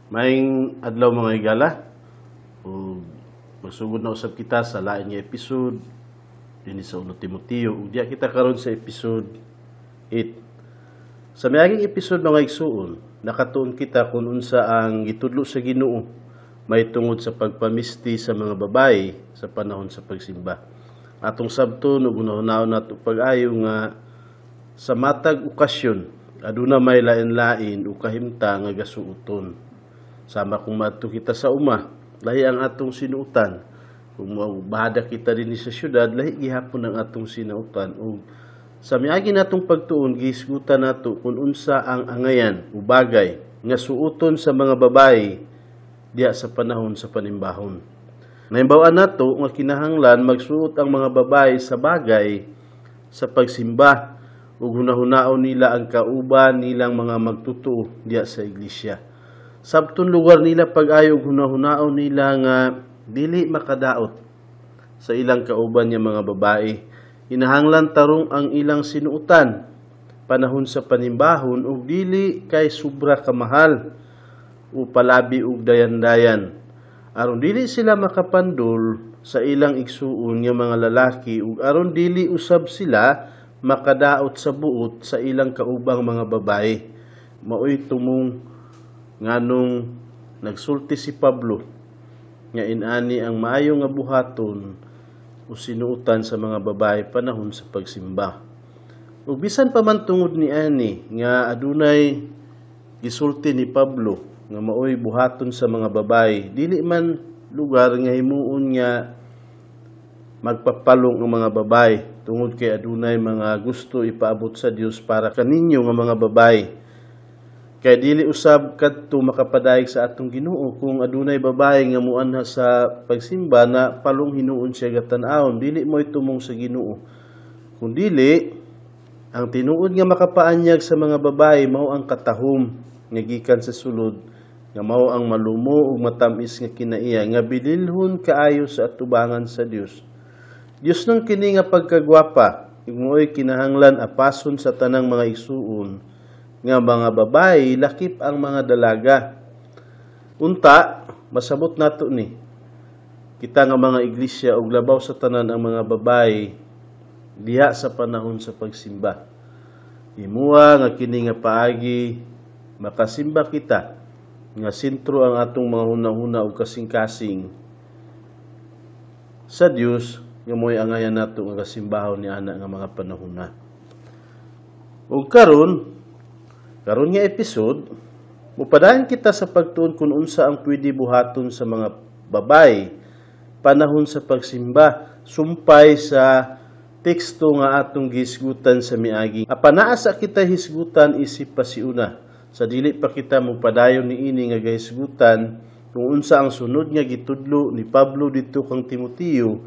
Maayong adlaw mga higala. Ug magsugod na usab kita sa lain nga episode dinhi sa 1 Timoteo. Ug diya kita karon sa episode 8. Sa miaging episode mga igsuon, nakatuon kita kung unsa ang gitudlo sa Ginoo may tungod sa pagpamisti sa mga babaye sa panahon sa pagsimba. Atong sabton ug unahon nato pag-ayo nga sa matag okasyon aduna may lain-lain o kahimta nga gasuoton. Sama kung maadto kita sa uma, lahi ang atong sinuutan. Kung bahada kita din sa syudad, lahi gihapon ang atong sinuutan. O sa miagi natong pagtuon, gihisgutan nato kung unsa ang angayan o bagay nga suuton sa mga babae diya sa panahon sa panimbahon. Nahimbawaan nato nga kinahanglan magsuot ang mga babae sa bagay sa pagsimba ug hunahunaon nila ang kauban nilang mga magtutuo diya sa iglesia. Sabton lugar nila pag-ayog hunahunaon nila nga dili makadaot sa ilang kauban nga mga babae. Inahanglan tarong ang ilang sinuutan panahon sa panimbahon ug dili kay sobra kamahal o palabi ug dayan-dayan. Aron dili sila makapandol sa ilang igsuon nga mga lalaki ug aron dili usab sila makadaot sa buot sa ilang kaubang mga babae. Maoy tumong nganong nagsulti si Pablo nga inani ang maayo nga buhaton o sinuutan sa mga babae panahon sa pagsimba. Ug bisan pa man tungod ni ani nga adunay gisulti ni Pablo nga maoy buhaton sa mga babae, dili man lugar nga himuon nga magpapalong ang mga babae tungod kay adunay mga gusto ipaabot sa Dios para kaninyo nga mga babae. Kaya dili usab kadto makapadayeg sa atong Ginoo kung adunay babae nga muanha sa pagsimba na palong hinuon siya gatan-awon, dili mo tumong sa Ginoo. Kung dili, ang tinuod nga makapaanyag sa mga babae mao ang katahom nga gikan sa sulod, nga mao ang malumo ug matamis nga kinaiya nga bililhon kaayo sa atubangan sa Dios. Dios nang kini nga pagkagwapa, ug mo'y kinahanglan apason sa tanang mga igsuon nga mga babae, lakip ang mga dalaga. Unta, masabot nato ni. Kita nga mga iglesia og labaw sa tanan ang mga babae diha sa panahon sa pagsimba. Himuwa nga kini nga paagi makasimba kita nga sentro ang atong mga hunahuna ug kasing-kasing sa Dios nga mo'y angayan nato nga kasimbahon ni ana nga mga panahona. Ug karon nga episode, mupadayon kita sa pagtuon kung unsa ang pwede buhaton sa mga babae panahon sa pagsimba, sumpay sa teksto nga atong gihisgutan sa miagi. Apanaa sa kita hisgutan isip pasiuna. Sa dili pa kita mupadayon niini nga gahisgutan kung unsa ang sunod nga gitudlo ni Pablo dito kang Timoteo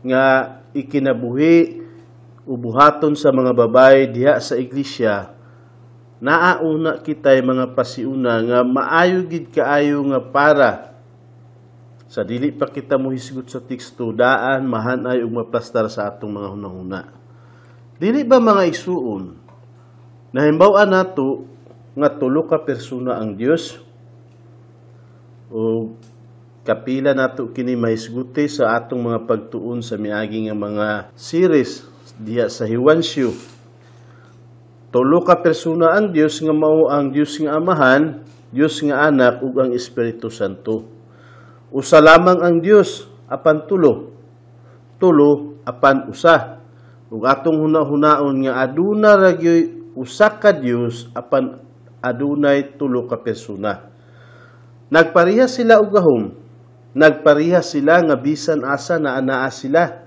nga ikinabuhi o buhaton sa mga babae diha sa iglesia. Naauna kita'y mga pasiuna nga maayo gid kaayo nga para sa dili pa kita mohisgot sa teksto daan mahanay ug maplastar sa atong mga hunahuna. Dili ba mga igsuon nahimbaw-an nato nga tulo ka persona ang Dios o kapila nato kini mahisguti sa atong mga pagtuon sa miagi nga mga series diha sa Hiwansyo. Tulo ka persona ang Dios nga mao ang Dios nga Amahan, Dios nga Anak ug ang Espiritu Santo. Usa lamang ang Dios apan tulo. Tulo apan usa. Ug atong hunahunaon nga aduna ra gyoy usa ka Dios apan adunay tulo ka persona. Nagpareha sila og gahom. Nagpareha sila nga bisan asa naa sila.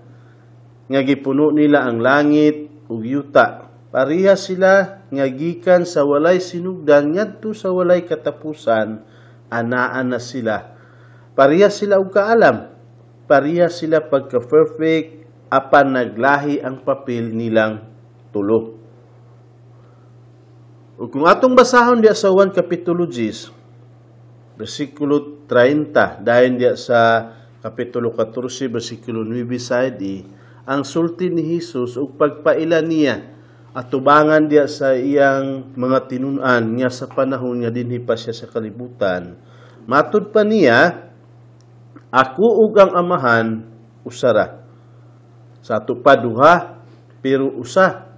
Nga gipuno nila ang langit ug yuta. Pareha sila nga gikan sa walay sinugdan ngadto sa walay katapusan, anaan na sila. Pareha sila og kaalam. Pareha sila pagka-perfect apan naglahi ang papel nilang tulo. Ug kung atong basahon diya sa 1 Kapitulo 10, versikulo 30, dayon diya sa Kapitulo 14, versikulo 9 side, ang sulti ni Jesus ug pagpaila niya atubangan diya sa iyang mga tinun-an nga sa panahon nga dinhi pa siya sa kalibutan Matud pa niya, ako ug ang amahan usara. Sa ato pa duha, pero usa.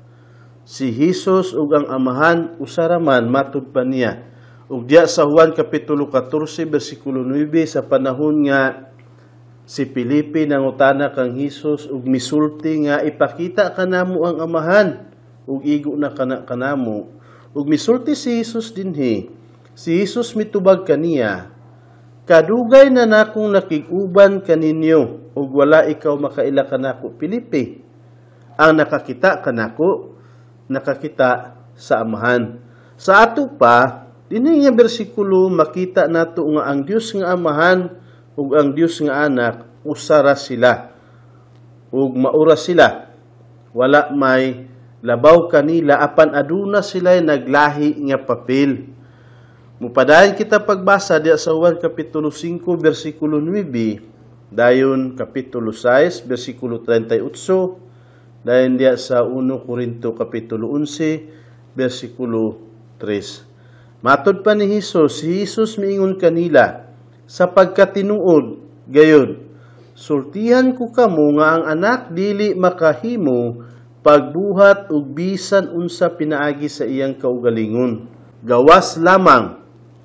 Si Jesus ug ang amahan usara man, matud pa niya. Ug diya sa Juan kapitulo 14 bersikulo 9, sa panahon nga si Felipe nangutana kang Jesus ug misulti nga ipakita kanamo ang amahan ug igo na kanamo. Ug misulti si Jesus dinhi. Si Jesus mitubag kaniya, kadugay na nakong nakig-uban kaninyo ug wala ikaw makaila kanako Felipe. Ang nakakita kanako, nakakita sa amahan. Sa ato pa, dinhi nga bersikulo makita nato nga ang Dios nga amahan ug ang Dios nga anak usara sila ug maura sila. Wala may labaw kanila apan aduna sila naglahi nga papel. Mupadayon kita pagbasa diya sa Juan kapitulo 5 bersikulo 9, dayon kapitulo 6 bersikulo 38, dayon diya sa 1 Korinto kapitulo 11 bersikulo 3. Matod pa ni Jesus, si Jesus miingon kanila, sa pagkatinuod, gayon, sultihan ko kamo nga ang anak dili makahimo pagbuhat ug bisan unsa pinaagi sa iyang kaugalingon. Gawas lamang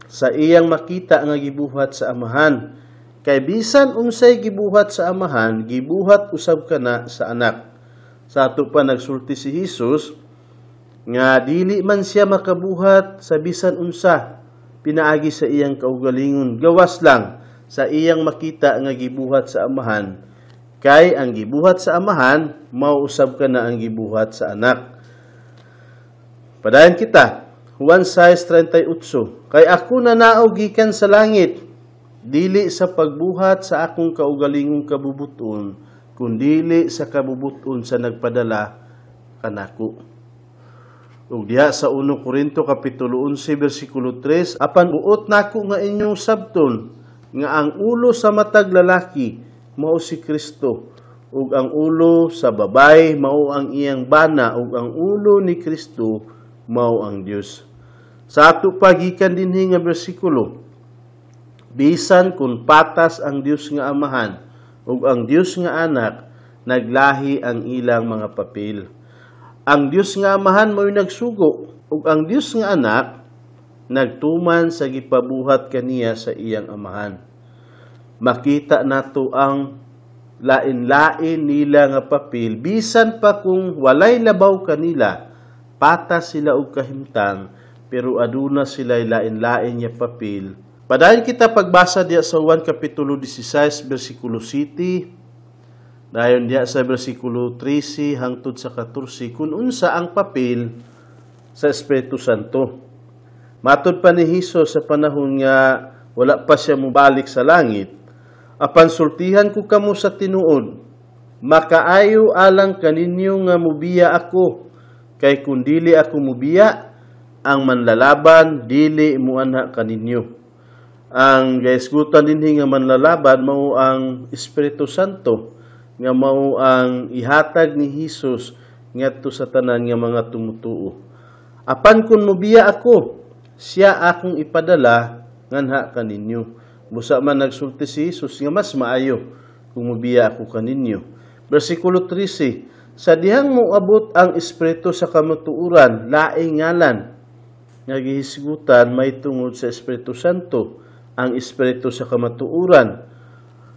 sa iyang makita nga gibuhat sa amahan. Kay bisan unsay gibuhat sa amahan, gibuhat usab kana sa anak. Sa ato pa nagsulti si Jesus, nga dili man siya makabuhat sa bisan unsa pinaagi sa iyang kaugalingon, gawas lang sa iyang makita nga gibuhat sa amahan, kay ang gibuhat sa amahan mauusab ka na ang gibuhat sa anak. Padayon kita Juan 6:38, kay ako nanao gikan sa langit, dili sa pagbuhat sa akong kaugalingong kabubuton, kundili sa kabubuton sa nagpadala kanako. Ug diha sa 1 Korinto kapitulo 11 bersikulo 3, apan buot nako nga inyong sabton nga ang ulo sa matag lalaki mao si Kristo, ug ang ulo sa babay mao ang iyang bana, ug ang ulo ni Kristo mao ang Dios. Sa ato pagikan dinhi nga bersikulo, bisan kun patas ang Dios nga amahan ug ang Dios nga anak, naglahi ang ilang mga papel. Ang Dios nga amahan mo'y nagsugo, ug ang Dios nga anak nagtuman sa gipabuhat kaniya sa iyang amahan. Makita nato ang lain-lain nila nga papel, bisan pa kung walay labaw kanila, patas sila og kahimtang, pero aduna sila'y lain-lain nga papel. Padayon kita pagbasa diya sa Juan kapitulo 16 bersikulo 7, dayon diya sa bersikulo 13 hangtod sa 14, kung unsa ang papel sa Espiritu Santo. Matod pa ni Jesus sa panahon nga wala pa siya mubalik sa langit, apan sultihan ko kamo sa tinuod, makaayo alang kaninyo nga mubiya ako, kay kung dili ako mubiya, ang manlalaban dili muanha kaninyo. Ang gaisgutan dinhi nga manlalaban mao ang Espiritu Santo, nga mao ang ihatag ni Jesus ngadto sa tanan nga mga tumutuo. Apan kun mobiya ako, siya akong ipadala nganha kaninyo. Busa man nagsulti si Jesus nga mas maayo kung mobiya ako kaninyo. Bersikulo 13, sa dihang moabot ang Espiritu sa kamatuuran, laing ngalan nga gihisgutan may tungod sa Espiritu Santo, ang Espiritu sa kamatuuran.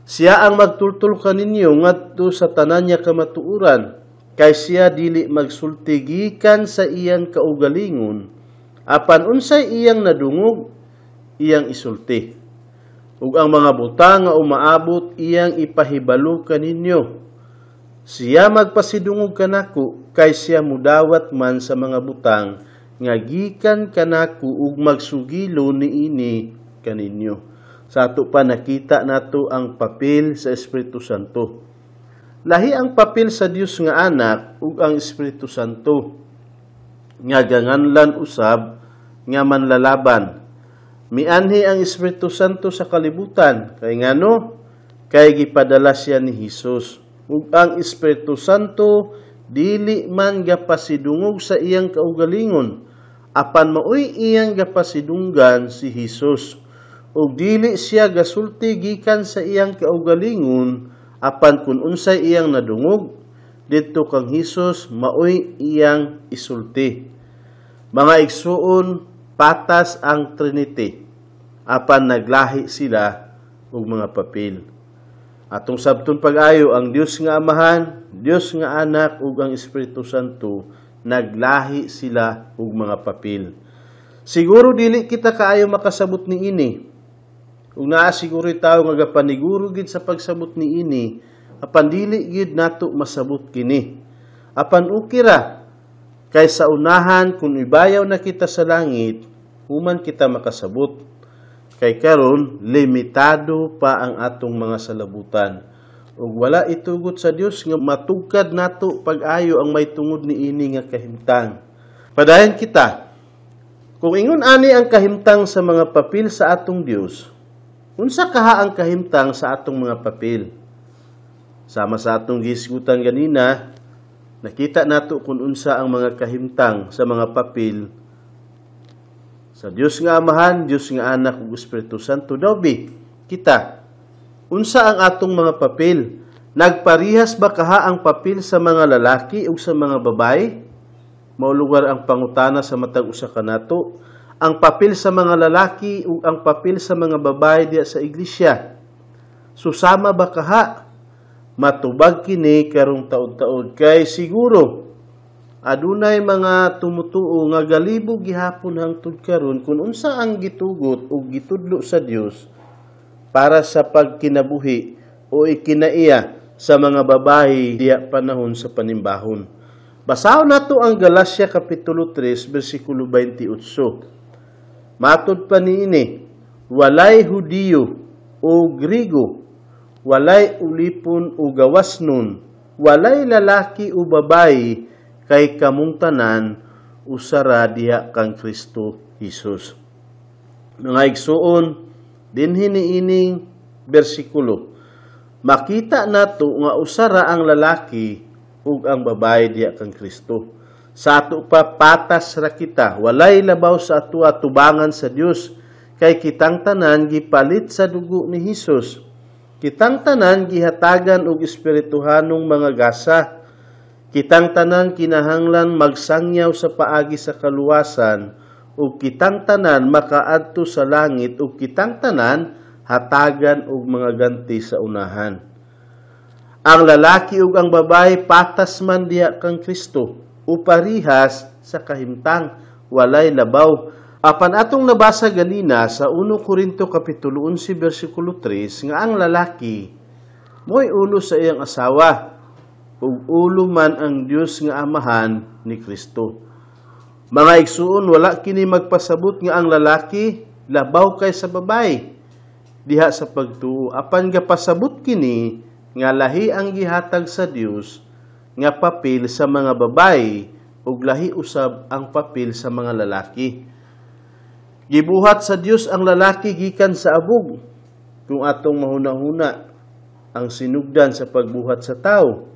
Siya ang magtultol kaninyo ngadto sa tanan niya kamatuuran, kay siya dili magsulti gikan sa iyang kaugalingon, apan unsay iyang nadungog, iyang isulti. Ug ang mga butang nga umaabot, iyang ipahibalo kaninyo. Siya magpasidungog kanako, kay siya mudawat man sa mga butang nga gikan kanako ug magsugilo niini kaninyo. Sa ato pa nakita nato ang papel sa Espiritu Santo. Lahi ang papel sa Dios nga anak ug ang Espiritu Santo, nga ganganlan usab nga manlalaban. Mianhi ang Espiritu Santo sa kalibutan, kay ngano? Kay gipadala siya ni Jesus. Ug ang Espiritu Santo dili man gapasidungog sa iyang kaugalingon, apan maoy iyang gapasidunggan si Jesus. ug dili siya gasulti gikan sa iyang kaugalingon apan kun unsay iyang nadungog didto kang Hesus maoy iyang isulti. Mga igsuon, patas ang Trinity apan naglahi sila og mga papel. Atong sabton pag-ayo ang Dios nga Amahan, Dios nga Anak ug ang Espiritu Santo naglahi sila og mga papel. Siguro dili kita kaayo makasabot ni ini. Ug naa siguro tawo nga gapaniguro gid sa pagsabot ni ini, apan dili gid nato masabot kini. Apan ukira kay sa unahan kung ibayaw na kita sa langit, human kita makasabot. Kay karon limitado pa ang atong mga salabutan. Ug wala itugot sa Dios nga matugkad nato pag-ayo ang may tungod ni ini nga kahimtang. Padayon kita, kung ingon ani ang kahimtang sa mga papel sa atong Dios, unsa kaha ang kahimtang sa atong mga papel? Sama sa atong gisgutan ganina, nakita nato kung unsa ang mga kahimtang sa mga papel sa Dios nga Amahan, Dios nga Anak ug Espiritu Santo. Dobi, kita, unsa ang atong mga papel? Nagparihas ba kaha ang papel sa mga lalaki ug sa mga babae? Mao lugar ang pangutana sa matag usa kanato. Ang papel sa mga lalaki ug ang papel sa mga babae diya sa iglesia, susama ba kaha? Matubag kini karong taud-taud kay siguro adunay mga tumutuo nga galibog gihapon hangtod karon kung unsa ang gitugot o gitudlo sa Dios para sa pagkinabuhi o ikinaiya sa mga babae diya panahon sa panimbahon. Basahon nato ang Galacia kapitulo 3 bersikulo 28. Matod pa niini, walay Hudiyo o Grigo, walay ulipon o gawasnon, walay lalaki o babae, kay kamong tanan usara diha kang Kristo Hesus. Mga igsuon, dinhi niining bersikulo, makita nato nga usara ang lalaki ug ang babae diha kang Kristo. Sa ato pa patas ra kita, walay labaw sa ato tubangan sa Dios, kay kitang tanan gipalit sa dugo ni Hesus. Kitang tanan gihatagan og espirituhanong mga gasa. Kitang tanan kinahanglan magsangyaw sa paagi sa kaluwasan, ug kitang tanan makaadto sa langit, ug kitang tanan hatagan og mga ganti sa unahan. Ang lalaki ug ang babae patas man diha kang Kristo, uparihas sa kahimtang, walay labaw. Apan atong nabasa ganina sa 1 Korinto kapitulo 11 bersikulo 3 nga ang lalaki mo'y ulo sa iyang asawa, ug ulo man ang Dios nga Amahan ni Kristo. Mga igsuon, wala kini magpasabot nga ang lalaki labaw kay sa babae diha sa pagtuo. Apan gapasabot kini nga lahi ang gihatag sa Dios nga papel sa mga babae ug lahi usab ang papel sa mga lalaki. Gibuhat sa Dios ang lalaki gikan sa abog. Kung atong mahuna-huna ang sinugdan sa pagbuhat sa tao,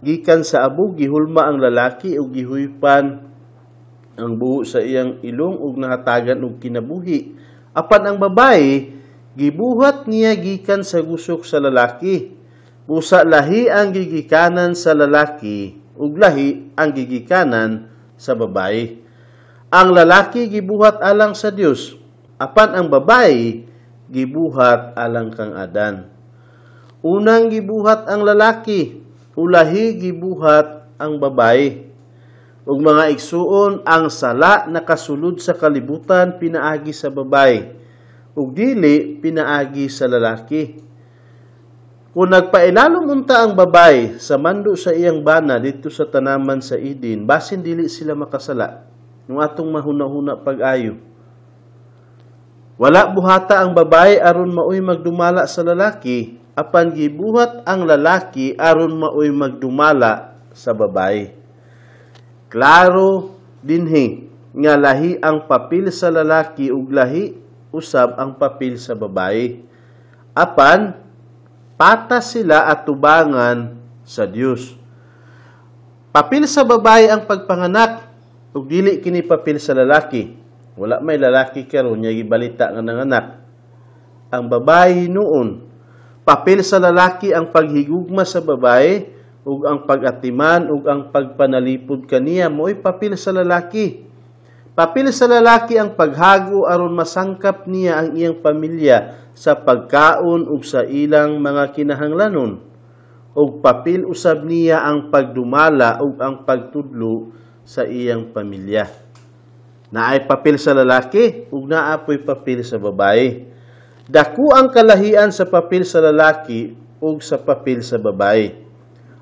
gikan sa abog gihulma ang lalaki ug gihuypan ang buho sa iyang ilong ug nahatagan og kinabuhi. Apan ang babae gibuhat niya gikan sa gusok sa lalaki. Busa lahi ang gigikanan sa lalaki ug lahi ang gigikanan sa babae. Ang lalaki gibuhat alang sa Dios, apan ang babae gibuhat alang kang Adan. Unang gibuhat ang lalaki, ulahi gibuhat ang babae. Ug mga igsuon, ang sala nakasulod sa kalibutan pinaagi sa babae, ug dili pinaagi sa lalaki. Kung nagpailalom unta ang babae sa mando sa iyang bana dito sa tanaman sa Eden, basin dili sila makasala nung atong mahuna-huna pag-ayo. Wala buhata ang babae aron maoy magdumala sa lalaki, apan gibuhat ang lalaki aron maoy magdumala sa babae. Klaro dinhi nga lahi ang papel sa lalaki ug lahi usab ang papel sa babae. Apan patas sila at tubangan sa Dios. Papel sa babae ang pagpanganak ug dili kini papel sa lalaki. Wala may lalaki karon nga gibalita nga nanganak. ang babae noon. Papel sa lalaki ang paghigugma sa babae, ug ang pag-atiman, ug ang pagpanalipod kaniya, mo'y papel sa lalaki. Papel sa lalaki ang paghago aron masangkap niya ang iyang pamilya sa pagkaon ug sa ilang mga kinahanglanon. Ug papel usab niya ang pagdumala ug ang pagtudlo sa iyang pamilya. Naay papel sa lalaki ug naapoy papel sa babae. Dako ang kalahian sa papel sa lalaki ug sa papel sa babae.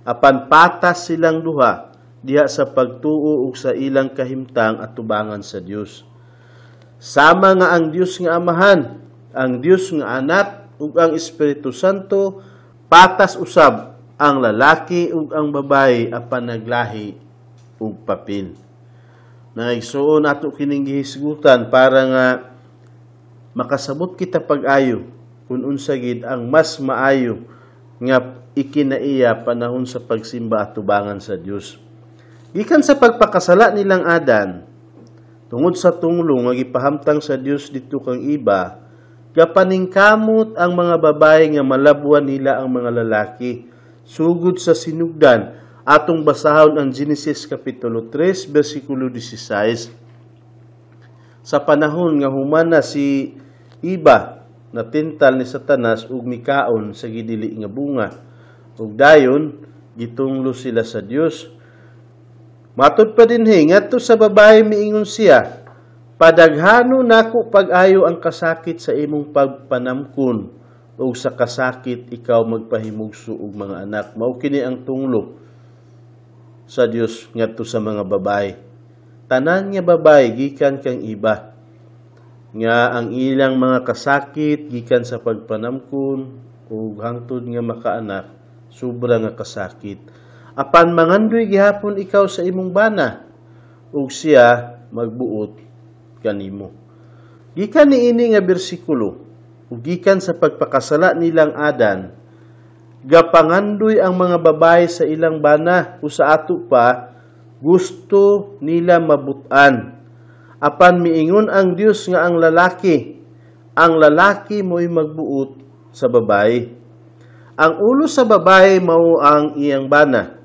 Apan patas silang duha diha sa pagtuo ug sa ilang kahimtang at tubangan sa Dios. Sama nga ang Dios nga Amahan, ang Dios nga Anak ug ang Espiritu Santo, patas usab ang lalaki ug ang babae apan naglahi ug papel. Naigsuon ato kining gihisgutan para nga makasabot kita pag-ayo kung unsa gid ang mas maayo nga ikinaiya panahon sa pagsimba at tubangan sa Dios. Gikan sa pagpakasala nilang Adan, tungod sa tunglong nga gipahamtang sa Dios dito kang iba, gapaningkamot ang mga babae nga malabuan nila ang mga lalaki. Sugod sa sinugdan, atong basahon ang Genesis Kapitulo 3, versikulo 16. Sa panahon nga humana si Iba, natintal ni Satanas ug mikaon sa gidili nga bunga. Ug dayon, gitunglo sila sa Dios. Matod pa din ngadto sa babae miingon siya, padaghano nako pag-ayo ang kasakit sa imong pagpanamkon o sa kasakit ikaw magpahimugso og mga anak. Mao kini ang tunglo sa Dios ngadto sa mga babae. Tanan nga babae gikan kang iba nga ang ilang mga kasakit gikan sa pagpanamkon ug hangtod nga makaanak sobra nga kasakit. Apan mangandoy gihapon ikaw sa imong bana ug siya magbuot kanimo. Gikan niini nga bersikulo ug gikan sa pagpakasala nilang Adan, gapangandoy ang mga babae sa ilang bana o sa ato pa gusto nila mabutan. Apan miingon ang Dios nga ang lalaki mo'y magbuot sa babae. Ang ulo sa babae mao ang iyang bana.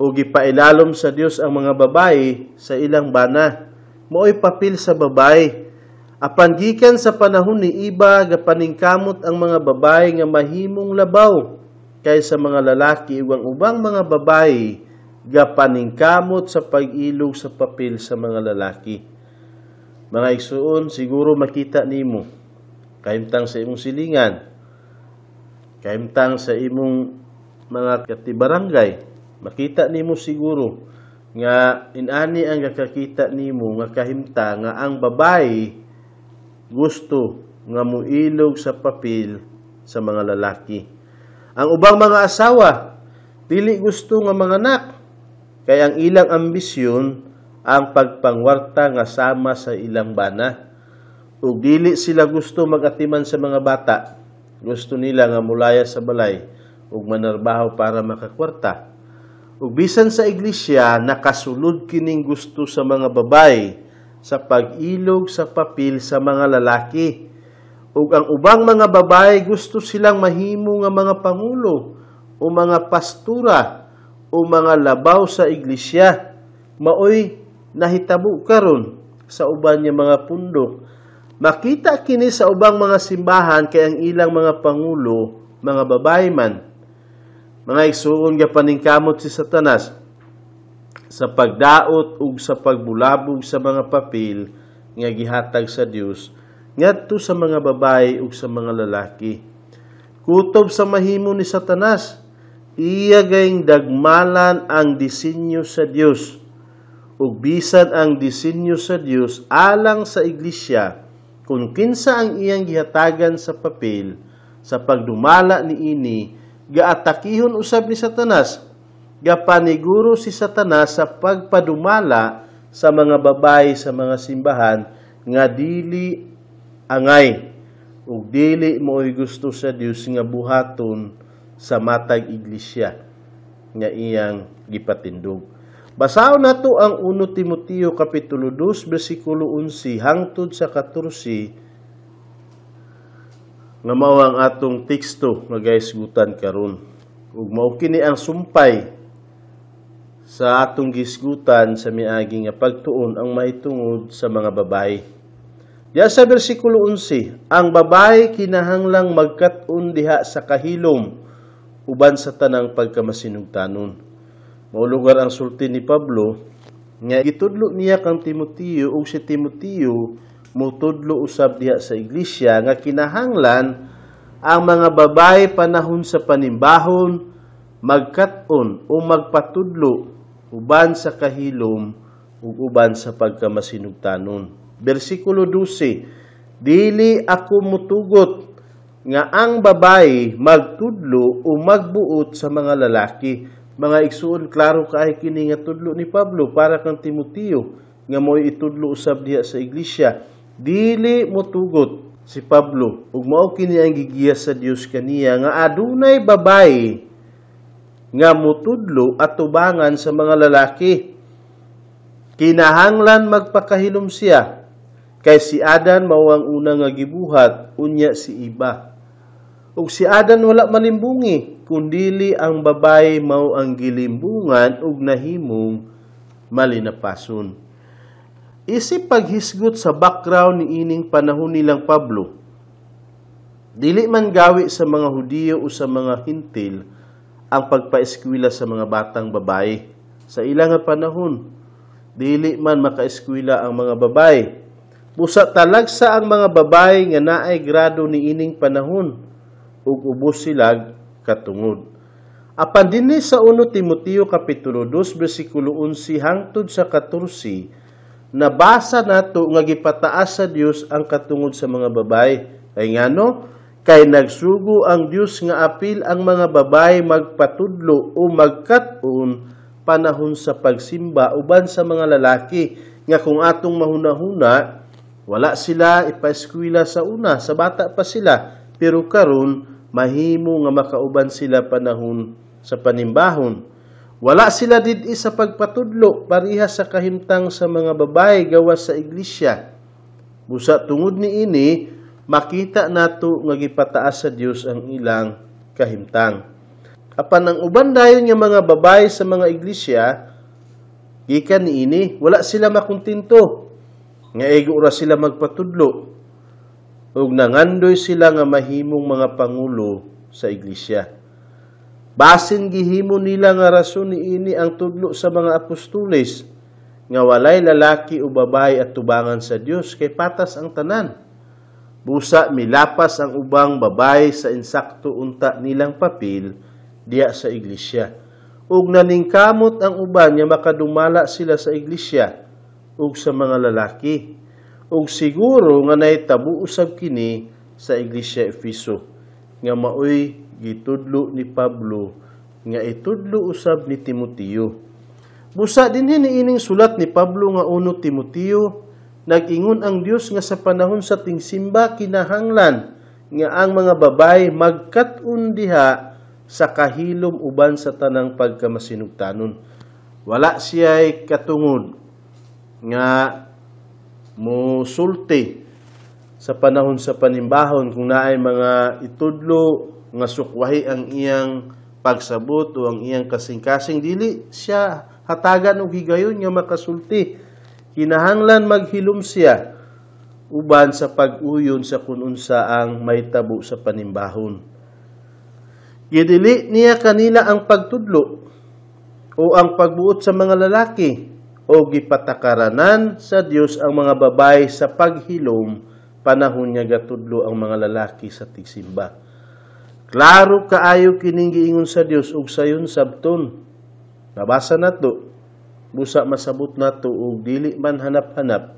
O gipailalom sa Dios ang mga babae sa ilang bana. Mo'y papel sa babae. Apan gikan sa panahon ni Iba, gapaningkamot ang mga babae nga mahimong labaw kaysa mga lalaki ug ang ubang mga babae gapaningkamot sa pag-ilog sa papel sa mga lalaki. Mga igsuon, siguro makita nimo kahimtang sa imong silingan, kahimtang sa imong mga katibarangay, makita nimo siguro nga inani ang gakakita nimo nga kahimta nga ang babae gusto nga muilog sa papel sa mga lalaki. Ang ubang mga asawa dili gusto nga manganak kay ang ilang ambisyon ang pagpangwarta nga sama sa ilang bana. Ug dili sila gusto magatiman sa mga bata. Gusto nila nga mulaya sa balay ug manarbaho para makakwarta. Ug bisan sa iglesia, nakasulod kining gusto sa mga babae sa pag-ilog sa papel sa mga lalaki. Ug ang ubang mga babae gusto silang mahimo nga mga pangulo o mga pastura o mga labaw sa iglesia. Maoy nahitabo karon sa uban nga mga pundok. Makita kini sa ubang mga simbahan kay ang ilang mga pangulo, mga babae man. Mga igsuon gapaningkamot si Satanas sa pagdaot ug sa pagbulabog sa mga papel nga gihatag sa Dios ngadto sa mga babae ug sa mga lalaki. Kutob sa mahimo ni Satanas, iya gayng dagmalan ang disenyo sa Dios. Ug bisan ang disenyo sa Dios alang sa iglesia, kung kinsa ang iyang gihatagan sa papel, sa pagdumala niini, gaatakihon usab ni Satanas. Gapaniguro si Satanas sa pagpadumala sa mga babae sa mga simbahan nga dili angay ug dili mo'y gusto sa Dios nga buhaton sa matag iglesia nga iyang gipatindog. Basahon nato ang 1 Timoteo Kapitulo 2, versikulo 11 hangtod sa 14 nga mao ang atong teksto nga gahisgutan karon. Ug mao kini ang sumpay sa atong gisgutan sa miagi nga pagtuon ang mahitungod sa mga babayi. Diya sa bersikulo 11, ang babayi kinahanglang magkat-on diha sa kahilom uban sa tanang pagkamasinugtanon. Mao lugar ang sulti ni Pablo nga gitudlo niya kang Timoteo ug si Timoteo motudlo usab diha sa iglesia nga kinahanglan ang mga babayi panahon sa panimbahon magkat-on o magpatudlo uban sa kahilom ug uban sa pagkamasinugtanon. Bersikulo 12, dili ako mutugot nga ang babayi magtudlo o magbuot sa mga lalaki. Mga igsuon, klaro kaayo kini nga tudlo ni Pablo para kang Timoteo nga mo'y itudlo usab diha sa iglesia. Dili motugot si Pablo ug mao kini ang gigiya sa Dios kaniya nga adunay babayi nga mutudlo at tubangan sa mga lalaki. Kinahanglan magpakahilom siya kay si Adan mao ang una nga gibuhat unya si Iba. Ug si Adan wala malimbungi kundili ang babayi mao ang gilimbungan ug nahimong malinapason. Isip paghisgot sa background ni ining panahon nilang Pablo. Dili man gawi sa mga Hudiyo o sa mga Hintil ang pagpaeskwela sa mga batang babayi. Sa ilang panahon, dili man makaeskwela ang mga babayi. Busa talagsa ang mga babayi nga naay grado ni ining panahon ug ubos sila katungod. Apan dinhi sa 1 Timoteo kapitulo 2 bersikulo 11 hangtod sa 14, nabasa nato nga gipataas sa Dios ang katungod sa mga babayi. Kay ngano? Kay nagsugo ang Dios nga apil ang mga babayi magpatudlo o magkat-on panahon sa pagsimba uban sa mga lalaki nga kung atong mahuna-huna wala sila ipaeskwela sa una, sa bata pa sila, pero karon mahimo nga makauban sila panahon sa panimbahon. Wala sila did-i sa pagpatudlo pareha sa kahimtang sa mga babayi gawas sa iglesia. Busa tungod ni ini makita nato nga gipataas sa Dios ang ilang kahimtang. Apan ang uban dayon nga mga babayi sa mga iglesia gikan niini wala sila makuntinto nga ego ra sila magpatudlo ug nangandoy sila nga mahimong mga pangulo sa iglesia. Basin gihimo nila nga rason niini ang tudlo sa mga apostoles nga walay lalaki o babayi at tubangan sa Dios kay patas ang tanan. Busa milapas ang ubang babayi sa insakto unta nilang papel diya sa iglesia. Ug naningkamot ang uban nga makadumala sila sa iglesia ug sa mga lalaki. Ug siguro nga nahitabo usab kini sa iglesia Efeso nga maoy gitudlo ni Pablo nga itudlo usab ni Timoteo. Busa dinhi niining sulat ni Pablo nga 1 Timoteo, nag-ingon ang Dios nga sa panahon sa tingsimba kinahanglan nga ang mga babayi magkat-on diha sa kahilom uban sa tanang pagkamasinugtanon. Wala siya'y katungod nga musulti sa panahon sa panimbahon kung naay mga itudlo nga sukwahi ang iyang pagsabot o ang iyang kasing-kasing. Dili siya hatagan o higayon nga makasulti. Kinahanglan maghilom siya uban sa pag-uyon sa kununsa ang mahitabo sa panimbahon. Gidili niya kanila ang pagtudlo o ang pagbuot sa mga lalaki o gipatakaranan sa Dios ang mga babayi sa paghilom panahon niya gatudlo ang mga lalaki sa tigsimba. Klaro kaayo kining giingon sa Dios ug sayon sabton. Nabasa nato. Busa masabot nato og dili man hanap-hanap.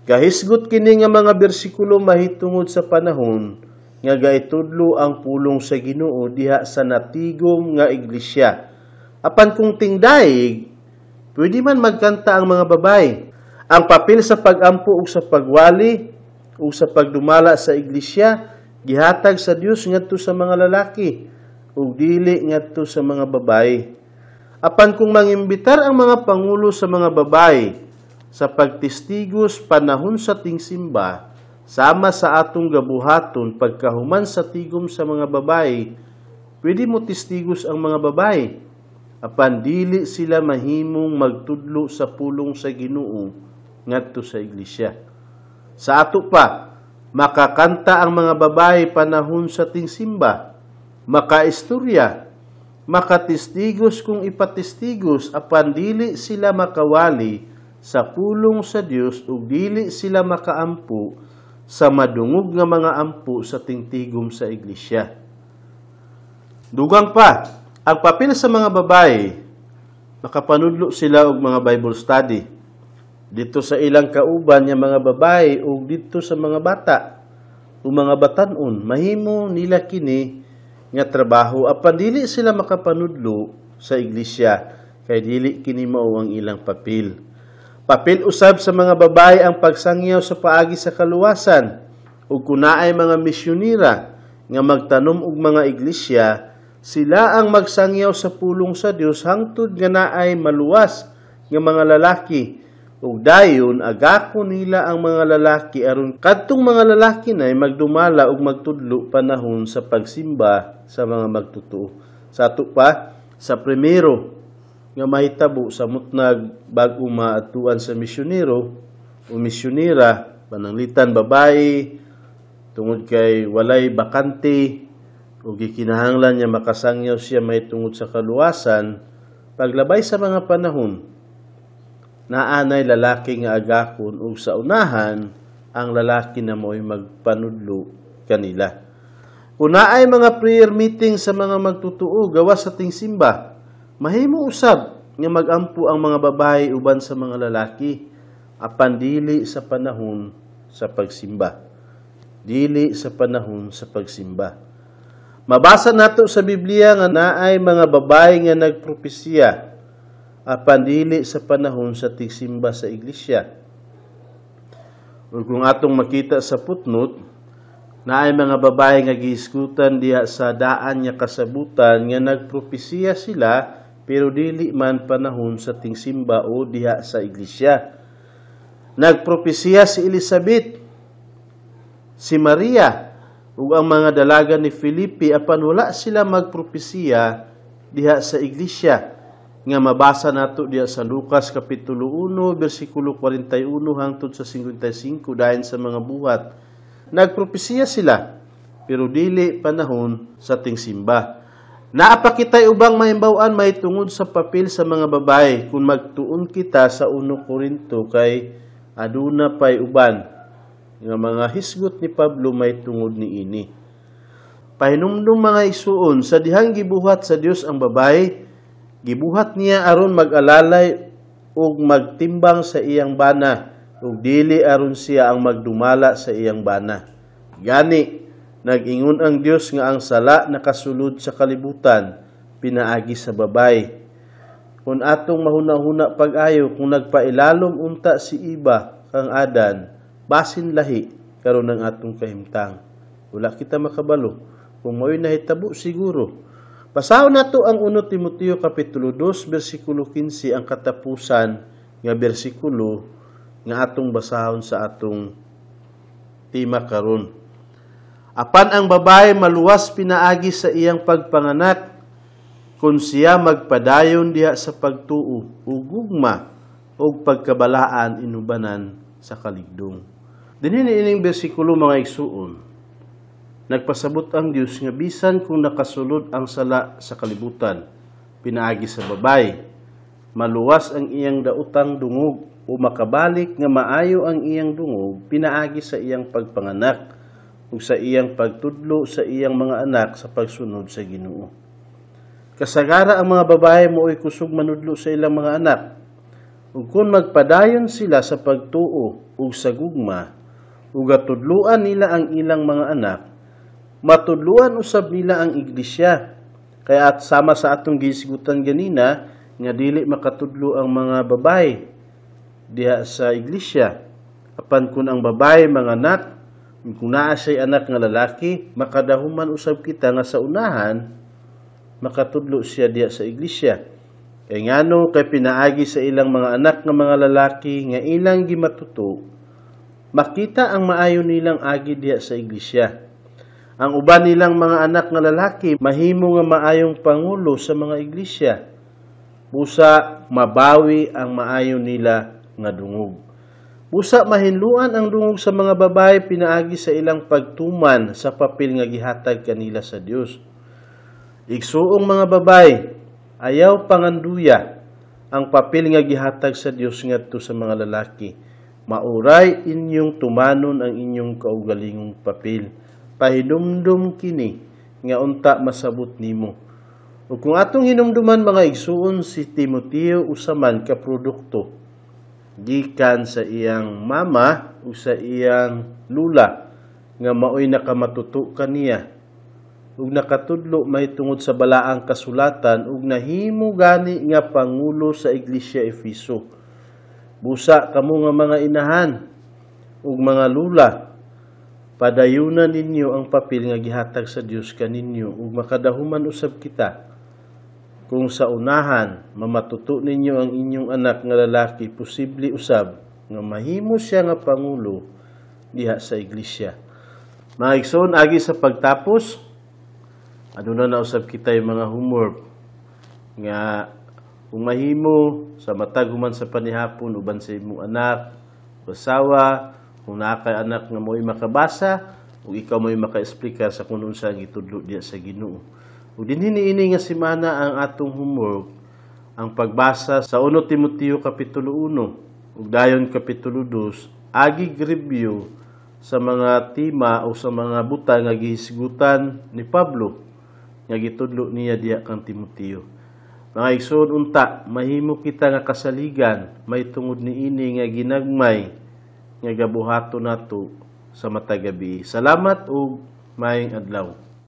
Kahisgot kini nga mga bersikulo mahitungod sa panahon nga gaitudlo ang pulong sa Ginoo diha sa natigom nga iglesia. Apan kung tingdaig, pwede man magkanta ang mga babayi. Ang papel sa pagampo ug sa pagwali ug sa pagdumala sa iglesia gihatag sa Dios ngadto sa mga lalaki ug dili ngadto sa mga babayi. Apan kung mangimbitar ang mga pangulo sa mga babayi sa pagtistigos panahon sa tingsimba, sama sa atong gabuhaton pagkahuman sa tigom sa mga babae, pwede mo testigos ang mga babae, apan dili sila mahimong magtudlo sa pulong sa Ginoo ngadto sa iglesia. Sa ato pa, makakanta ang mga babae panahon sa tingsimba, makaistorya, makatestigos kung ipatestigos, apan dili sila makawali sa pulong sa Dios ug dili sila makaampo sa madungog nga mga ampo sa tingtigom sa iglesia. Dugang pa, ang papel sa mga babae, makapanudlo sila og mga Bible study dito sa ilang kauban nga mga babae ug dito sa mga bata o mga batan-on, mahimo nila kini nga trabaho apan dili sila makapanudlo sa iglesia kay dili kini mao ang ilang papel. Papel usab sa mga babae ang pagsangyaw sa paagi sa kaluwasan ug kun naay mga misyonera nga magtanom og mga iglesia, sila ang magsangyaw sa pulong sa Dios hangtod nga naay maluwas nga mga lalaki ug dayon agako nila ang mga lalaki aron kadtong mga lalaki nay magdumala ug magtudlo panahon sa pagsimba sa mga magtutuo. Sa ato pa sa primero nga mahitabo sa mutnag bag-o maatuan sa misyonero o misyonera, pananglitan babae tungod kay walay bakante o gikinahanglan niya makasangyaw siya may tungod sa kaluwasan, paglabay sa mga panahon, naanay lalaki nga agakon o sa unahan ang lalaki na mo'y magpanudlo kanila. Kung naay mga prayer meeting sa mga magtutuo gawas sa tingsimba, mahimo usab nga magampo ang mga babae uban sa mga lalaki apan dili sa panahon sa pagsimba. Dili sa panahon sa pagsimba. Mabasa nato sa Biblia nga naay mga babae nga nagpropesya apan dili sa panahon sa tigsimba sa iglesia. O kung atong makita sa footnote, naay mga babae nga gihisgutan diha sa daan nga kasabutan nga nagpropesya sila pero dili man panahon sa tingsimba o diha sa iglesia. Nagpropesya si Elizabeth, si Maria, ug ang mga dalaga ni Felipe apan wala sila magpropesya diha sa iglesia. Nga mabasa nato diha sa Lucas kapitulo 1 bersikulo 41 hangtod sa 55 dayon sa mga buhat. Nagpropesya sila pero dili panahon sa tingsimba. Naapakitay ubang mahimbawan may tungod sa papel sa mga babae kung magtuon kita sa 1 Korinto kay aduna pay uban nga mga hisgot ni Pablo may tungod ni ini. Pahinumdum mga isuon sa dihang gibuhat sa Dios ang babae, gibuhat niya aron mag-alalay ug magtimbang sa iyang bana ug dili aron siya ang magdumala sa iyang bana. Gani nag-ingon ang Dios nga ang sala nakasulod sa kalibutan, pinaagi sa babay. Kung atong mahuna-huna pag-ayo, kung nagpailalom unta si Iba kang Adan, basin lahi karon ng atong kahimtang. Wala kita makabalo. Kung mao'y nahitabo siguro. Basahon nato ang 1 Timoteo kapitulo 2 bersikulo 15 ang katapusan nga bersikulo nga atong basahon sa atong tema karon. Apan ang babae maluwas pinaagi sa iyang pagpanganak kung siya magpadayon diha sa pagtuo ug gugma ug pagkabalaan inubanan sa kaligdong. Dinhi ining bersikulo mga igsuon. Nagpasabot ang Dios nga bisan kung nakasulod ang sala sa kalibutan pinaagi sa babae, maluwas ang iyang daotang dungog o makabalik nga maayo ang iyang dungog pinaagi sa iyang pagpanganak ug sa iyang pagtudlo sa iyang mga anak sa pagsunod sa Ginoo. Kasagara ang mga babae mooy kusog manudlo sa ilang mga anak. Ug kung magpadayon sila sa pagtuo ug sa gugma, ug atudluan nila ang ilang mga anak, matudluan usab nila ang iglesia. Kaya at sama sa atong gisigutan ganina nga dili makatudlo ang mga babae diha sa iglesia. Apan kun ang babae mga anak, kung naa siya anak nga lalaki, makadahuman usab kita nga sa unahan, makatudlo siya diya sa iglesia. Kay ngano kay pinaagi sa ilang mga anak nga mga lalaki nga ilang gimatuto, makita ang maayo nilang agi diha sa iglesia. Ang uban nilang mga anak nga lalaki mahimo nga maayong pangulo sa mga iglesia. Busa mabawi ang maayo nila nga dungog. Busa mahinluan ang dungog sa mga babae pinaagi sa ilang pagtuman sa papel nga gihatag kanila sa Dios. Igsuong mga babae, ayaw panganduya ang papel nga gihatag sa Dios ngadto sa mga lalaki. Mauray inyong tumanon ang inyong kaugalingong papel. Pahinumdum kini nga unta masabot nimo. Ug kung atong hinumduman mga igsuon, si Timoteo usaman ka produkto gikan sa iyang mama o sa iyang lula nga maoy nakamatuto kaniya ug nakatudlo mahitungod sa balaang kasulatan ug nahimo gani nga pangulo sa Iglesia Efeso. Busa kamo nga mga inahan ug mga lula, padayunan ninyo ang papel nga gihatag sa Dios kaninyo ug makadahuman usab kita kung sa unahan mamatuto ninyo ang inyong anak nga lalaki, posible usab nga mahimo siya nga pangulo diha sa iglesia. Mga igsoon, agi sa pagtapos, aduna na usab kita yung mga homework nga kung mahimo sa matag human sa panihapon uban sa imong anak, asawa, kung naa kay anak nga mo'y makabasa ug ikaw mo'y maka-explicar sa kung unsa ang gitudlo diya sa Ginoo. Ug dinhi niini nga semana ang atong homework ang pagbasa sa 1 Timoteo kapitulo 1 ug dayon kapitulo 2, agi review sa mga tema o sa mga butang nga gihisgutan ni Pablo nga gitudlo niya diha kang Timoteo. Mga igsoon, unta mahimo kita nga kasaligan may tungod niini nga ginagmay nga gabuhaton nato sa matag gabi. Salamat ug maayong adlaw.